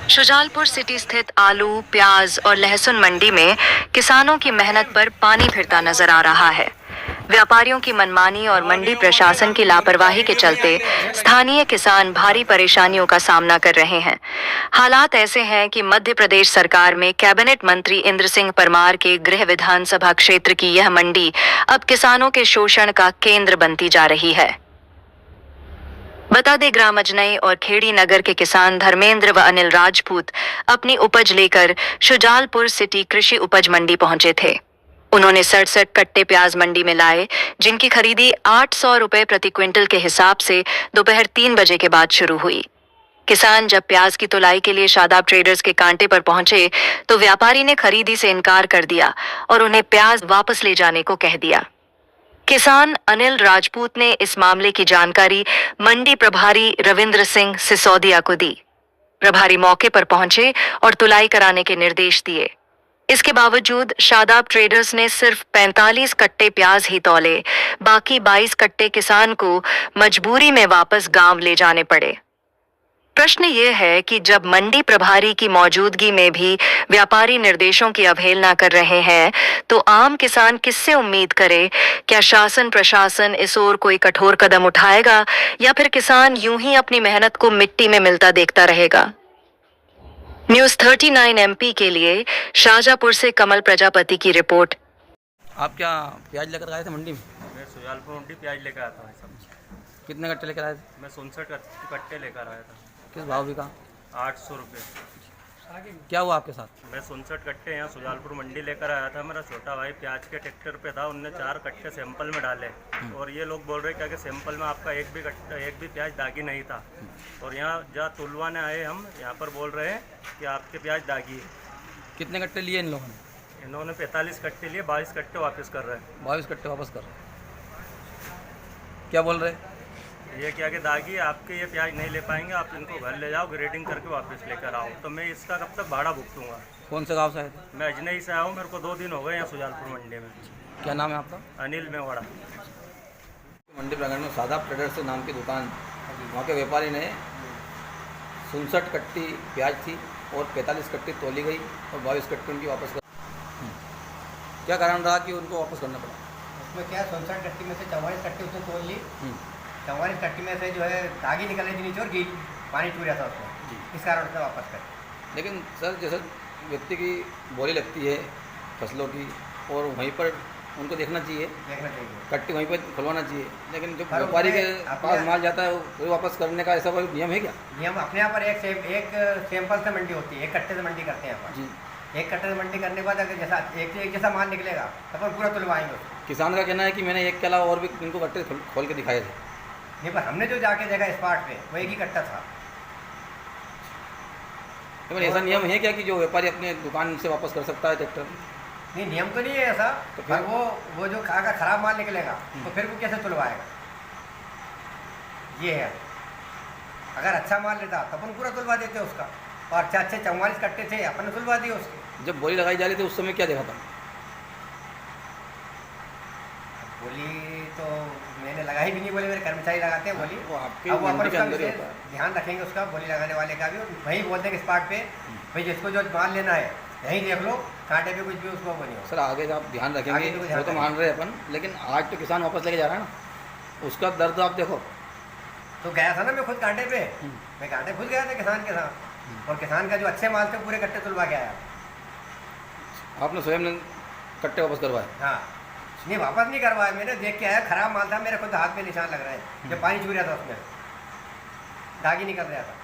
Shujalpur city स्थित आलू, प्याज और लहसुन मंडी में किसानों की मेहनत पर पानी फिरता नजर आ रहा है। व्यापारियों की मनमानी और मंडी प्रशासन की लापरवाही के चलते स्थानीय किसान भारी परेशानियों का सामना कर रहे हैं। हालात ऐसे हैं कि मध्य प्रदेश सरकार में कैबिनेट मंत्री इंद्र सिंह परमार के गृह विधानसभा क्षेत्र की यह मंडी अब किसानों के शोषण का केंद्र बनती जा रही है। बता दें, ग्राम अजनई और खेड़ी नगर के किसान धर्मेंद्र व अनिल राजपूत अपनी उपज लेकर शुजालपुर सिटी कृषि उपज मंडी पहुंचे थे। उन्होंने 67 कट्टे प्याज मंडी में लाए, जिनकी खरीदी 800 रुपए प्रति क्विंटल के हिसाब से दोपहर 3 बजे के बाद शुरू हुई। किसान जब प्याज की तुलाई के लिए शादाब ट्रेडर्स के कांटे पर पहुंचे तो व्यापारी ने खरीदी से इनकार कर दिया और उन्हें प्याज वापस ले जाने को कह दिया। किसान अनिल राजपूत ने इस मामले की जानकारी मंडी प्रभारी रविंद्र सिंह सिसोदिया को दी। प्रभारी मौके पर पहुंचे और तुलाई कराने के निर्देश दिए। इसके बावजूद शादाब ट्रेडर्स ने सिर्फ 45 कट्टे प्याज ही तौले, बाकी 22 कट्टे किसान को मजबूरी में वापस गांव ले जाने पड़े। प्रश्न ये है कि जब मंडी प्रभारी की मौजूदगी में भी व्यापारी निर्देशों की अवहेलना कर रहे हैं, तो आम किसान किससे उम्मीद करे? क्या शासन प्रशासन इस ओर कोई कठोर कदम उठाएगा या फिर किसान यूं ही अपनी मेहनत को मिट्टी में मिलता देखता रहेगा? न्यूज़ 39 MP के लिए शाहजहांपुर से कमल प्रजापति की रिपोर्ट। आप क्या प्याज लेकर आए थे मंडी में? मैं शुजालपुर मंडी प्याज लेकर आता हूँ सब। कितने कट्टे लेकर आए थे? मैं 67 कट्टे लेकर आया था। किस भाव बिका? 800 रुपये। क्या हुआ आपके साथ? मैं 67 कट्टे यहाँ शुजालपुर मंडी लेकर आया था। मेरा छोटा भाई प्याज के ट्रैक्टर पे था, उनने 4 कट्टे सैंपल में डाले और ये लोग बोल रहे क्या कि सैंपल में आपका एक भी प्याज दागी नहीं था। और यहाँ जहाँ तुलवाने आए हम यहाँ पर बोल रहे हैं कि आपके प्याज दागी है। कितने कट्टे लिए इन लोगों ने? इन्होंने 45 कट्टे लिए, 22 कट्टे वापस कर रहे हैं। 22 कट्टे वापस कर रहे हैं। क्या बोल रहे हैं? ये क्या कि दागी आपके ये प्याज नहीं ले पाएंगे, आप इनको घर ले जाओ, ग्रेडिंग करके वापस लेकर आओ। तो मैं इसका कब तक भाड़ा भुगतूंगा? कौन से गांव से आए थे? मैं अजनई से आया हूँ, मेरे को 2 दिन हो गए यहाँ शुजालपुर मंडी में। क्या नाम है आपका? अनिल मेवाड़ा। मंडी प्रांगण में शादाब ट्रेडर्स नाम की दुकान, वहाँ के व्यापारी ने 67 कट्टी प्याज थी और 45 कट्टी तोली गई और 22 कट्टी उनकी वापस कर। क्या कारण रहा कि उनको वापस करना पड़ा? उसमें क्या 67 कट्टी में से 44 कट्टी उसने तोल ली। 44 कट्टी में से जो है दागी निकल रही थी नीचे और गीली पानी टूट रहा था उसमें, इस कारण उसने वापस कर। लेकिन सर, जैसे व्यक्ति की बोली लगती है फसलों की और वहीं पर उनको देखना चाहिए, कट्टी वहीं पर खुलवाना चाहिए। लेकिन जो व्यापारी के पास माल जाता है वो वापस करने का ऐसा कोई नियम है क्या? नियम अपने यहाँ पर एक सैंपल से मंडी होती है, एक कट्टे से मंडी करते हैं यहाँ पर जी। एक कट्टे से मंडी करने के बाद अगर जैसा एक जैसा माल निकलेगा तो अपन पूरा तुलवाएंगे उसको। किसान का कहना है कि मैंने एक के अलावा और भी इनको कट्टे खोल के दिखाए थे। नहीं, पर हमने जो जाके देखा स्पॉट पे वो एक ही कट्टा था। लेकिन ऐसा नियम है क्या कि जो व्यापारी अपने दुकान से वापस कर सकता है ट्रैक्टर? नहीं, नियम तो नहीं है ऐसा। तो फिर वो जो अगर खराब माल निकलेगा तो फिर वो कैसे तुलवाएगा? ये है। अगर अच्छा माल लेता तो अपन पूरा तुलवा देते उसका, और अच्छे 44 कट्टे थे अपन ने तुलवा दिए उसके। जब बोली लगाई जा रही थी उस समय क्या देखा था? बोली तो मैंने लगाई भी नहीं, बोली मेरे कर्मचारी लगाते हैं बोली। वो आपके अब वो अपन मंडी के उसका अंदर ही होता है। ध्यान रखेंगे उसका, बोली लगाने वाले का भी। वहीं बोलते हैं स्पॉट पे भाई जिसको जो माल लेना है यहीं देख लो, कांटे पे कुछ भी उसको वो नहीं हो। सर आगे आप ध्यान रखेंगे, वो तो मान रहे हैं अपन, लेकिन आज तो किसान वापस लेके जा रहा है ना, उसका दर्द आप देखो। तो गया था ना मैं खुद कांटे पे, मैं कांटे खुद गया था किसान के साथ, और किसान का जो अच्छे माल थे पूरे कट्टे तुलवा के आया। आपने स्वयं कट्टे वापस करवाए? हाँ, नहीं वापस नहीं करवाया, मैंने देख के आया, खराब माल था, मेरे खुद हाथ में निशान लग रहा है, जब पानी छू रहा था उसमें दागी निकल रहा था।